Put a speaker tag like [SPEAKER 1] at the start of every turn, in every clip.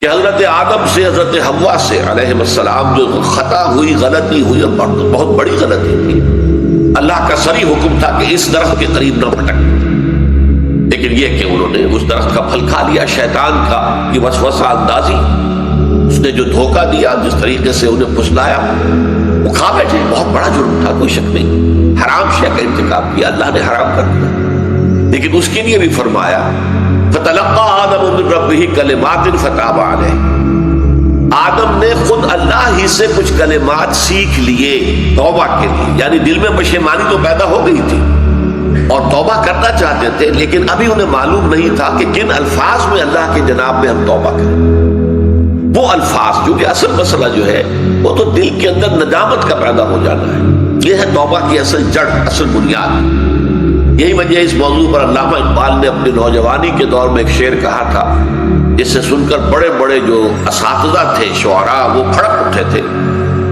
[SPEAKER 1] کہ حضرت آدم سے حضرت حوا سے علیہ السلام جو خطا ہوئی، غلطی ہوئی، اور بہت بڑی غلطی تھی، اللہ کا صریح حکم تھا کہ اس درخت کے قریب نہ پھٹک، لیکن یہ کہ انہوں نے اس درخت کا پھل کھا لیا، شیطان کا یہ وسوسہ اندازی، اس نے جو دھوکہ دیا، جس طریقے سے انہیں پھسلایا، وہ کھا بیٹھے۔ بہت بڑا جرم تھا، کوئی شک نہیں، حرام شے کا ارتکاب کیا، اللہ نے حرام کر دیا، لیکن اس کے لیے بھی فرمایا فَتَلَقَّى آدَمُ مِن رَبِّهِ كَلِمَاتٍ فَتَابَ عَلَيْهِ، آدم نے خود اللہ ہی سے کچھ کلمات سیکھ لیے توبہ کے لیے، یعنی دل میں پشیمانی تو پیدا ہو گئی تھی اور توبہ کرنا چاہتے تھے، لیکن ابھی انہیں معلوم نہیں تھا کہ کن الفاظ میں اللہ کے جناب میں ہم توبہ کریں۔ وہ الفاظ جو کہ اصل مسئلہ جو ہے وہ تو دل کے اندر ندامت کا پیدا ہو جانا ہے، یہ ہے توبہ کی اصل جڑ، اصل بنیاد۔ یہی وجہ اس موضوع پر علامہ اقبال نے اپنے نوجوانی کے دور میں ایک شعر کہا تھا، جس سے سن کر بڑے بڑے جو اساتذہ تھے، شعراء، وہ کھڑک اٹھے تھے،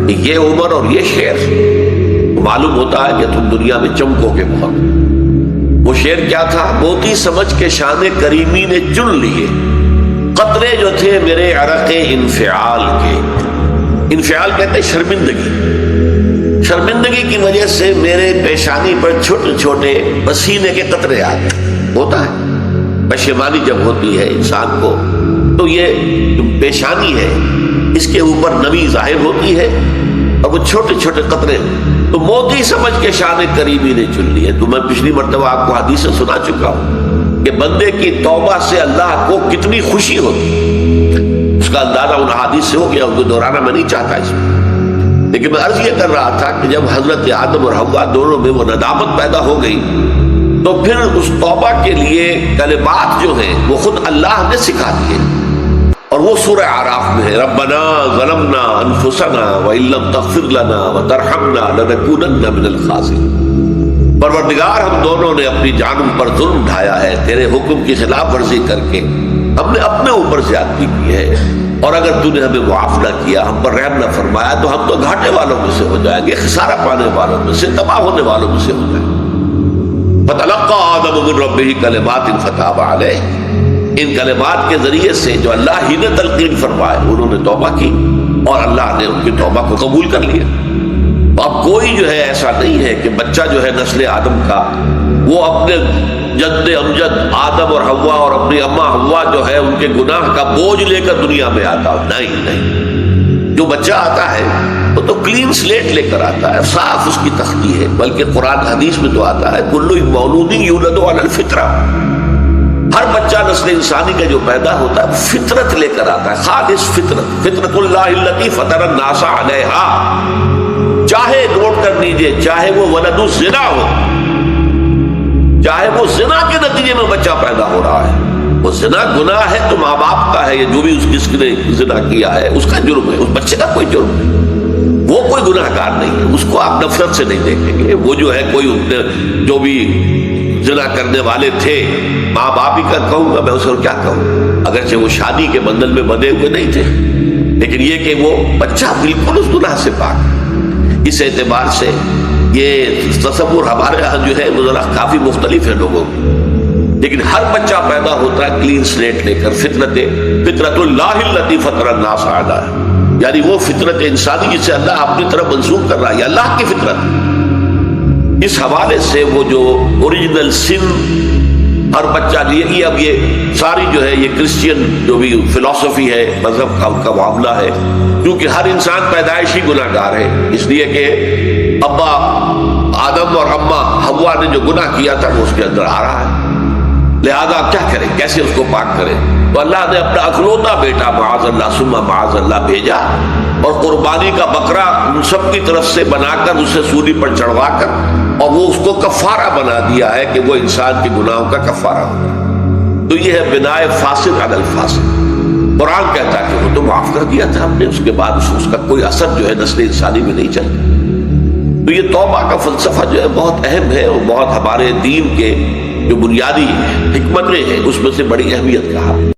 [SPEAKER 1] یہ عمر اور یہ شعر، معلوم ہوتا ہے کہ تم دنیا میں چمکو گے بہت۔ وہ شعر کیا تھا؟ موتی سمجھ کے شان کریمی نے چن لیے قطرے جو تھے میرے عرق انفعال کے۔ انفعال کہتے ہیں شرمندگی، شرمندگی کی وجہ سے میرے پیشانی پر چھوٹے چھوٹے پسینے کے قطرے آ گئے۔ ہوتا ہے پشیمانی جب ہوتی ہے انسان کو تو یہ پیشانی ہے، اس کے اوپر نمی ظاہر ہوتی ہے اور وہ چھوٹے چھوٹے قطرے، تو موتی سمجھ کے شان کریمی نے چن لیے۔ تو میں پچھلی مرتبہ آپ کو حدیث سے سنا چکا ہوں کہ بندے کی توبہ سے اللہ کو کتنی خوشی ہوتی، اس کا اندازہ ان حدیث سے ہو گیا، ان کو دہرانا میں نہیں چاہتا اس میں، لیکن میں عرض یہ کر رہا تھا کہ جب حضرت آدم اور حوا دونوں میں وہ ندامت پیدا ہو گئی تو پھر اس توبہ کے لیے کلمات جو ہیں وہ خود اللہ نے سکھا دیے، اور وہ سورہ اعراف میں ہے، ربنا ظلمنا انفسنا وان لم تغفر لنا وترحمنا لنکونن من الخاسرین۔ پروردگار ہم دونوں نے اپنی جانوں پر ظلم ڈھایا ہے، تیرے حکم کی خلاف ورزی کر کے ہم نے اپنے اوپر زیادتی کی ہے، اور اگر تو نے ہمیں معاف نہ کیا، ہم پر رحم نہ فرمایا، تو ہم تو گھاٹے والوں میں سے ہو جائیں گے، خسارہ پانے والوں میں سے، تباہ ہونے والوں میں سے ہو جائیں گے۔ فَتَلَقَّى آدَمُ مِن رَبِّهِ كَلِمَاتٍ فَتَابَ عَلَيْهِ، ان کلمات کے ذریعے سے جو اللہ ہی نے تلقین فرمائے، انہوں نے توبہ کی اور اللہ نے ان کی توبہ کو قبول کر لیا۔ اب کوئی جو ہے ایسا نہیں ہے کہ بچہ جو ہے نسل آدم کا وہ اپنے جد امجد آدم اور حوا اور اپنی اماں حوا جو ہے ان کے گناہ کا بوجھ لے کر دنیا میں آتا ہو، نہیں، جو بچہ آتا ہے وہ تو کلین سلیٹ لے کر آتا ہے، صاف اس کی تختی ہے، بلکہ قرآن حدیث میں تو آتا ہے کل مولود یولد علی الفطرہ، ہر بچہ نسل انسانی کا جو پیدا ہوتا ہے فطرت لے کر آتا ہے، خالص فطرت، فطرت اللہ التی فطر الناس علیہا۔ چاہے نوٹ کر لیجئے، چاہے وہ ولد الزنا ہو، چاہے وہ زنا کے نتیجے میں بچہ پیدا ہو رہا ہے، وہ زنا گناہ ہے تو ماں باپ کا ہے، یہ جو بھی جس نے زنا کیا ہے اس کا جرم ہے، اس بچے کا کوئی جرم نہیں، وہ کوئی گناہ گار نہیں ہے، اس کو آپ نفرت سے نہیں دیکھیں گے۔ وہ جو ہے کوئی جو بھی زنا کرنے والے تھے، ماں باپ ہی کا کہوں گا میں اسے، اور کیا کہوں، اگرچہ وہ شادی کے بندھن میں بندھے ہوئے نہیں تھے، لیکن یہ کہ وہ بچہ بالکل اس گناہ سے پاک۔ اس اعتبار سے یہ تصور ہمارے یہاں جو ہے وہ ذرا کافی مختلف ہے لوگوں کی، لیکن ہر بچہ پیدا ہوتا ہے کلین سلیٹ لے کر، فطرت اللہ التی فطر الناس علیہا، یعنی وہ فطرت انسانی جسے اللہ اپنی طرف منسوخ کر رہا ہے، یہ اللہ کی فطرت۔ اس حوالے سے وہ جو اوریجنل سن ہر بچہ لیے، اب یہ ساری جو ہے یہ کرسچین جو بھی فلسفی ہے، مذہب کا ان کا معاملہ ہے، کیونکہ ہر انسان پیدائشی گناہ گار ہے، اس لیے کہ ابا آدم اور اماں حوا نے جو گناہ کیا تھا وہ اس کے اندر آ رہا ہے، لہذا کیا کریں، کیسے اس کو پاک کریں؟ تو اللہ نے اپنا اکلوتا بیٹا معاذ اللہ ثم معاذ اللہ بھیجا، اور قربانی کا بکرا ان سب کی طرف سے بنا کر اسے سولی پر چڑھوا کر، اور وہ اس کو کفارہ بنا دیا ہے کہ وہ انسان کے گناہوں کا کفارہ ہو۔ تو یہ ہے بنائے فاسد علی الفاسد۔ قرآن کہتا ہے کہ وہ تو معاف کر دیا تھا ہم نے، اس کے بعد اس کا کوئی اثر جو ہے نسل انسانی میں نہیں چلتا۔ تو یہ توبہ کا فلسفہ جو ہے بہت اہم ہے، اور بہت ہمارے دین کے جو بنیادی حکمتیں ہیں اس میں سے بڑی اہمیت کا ہے۔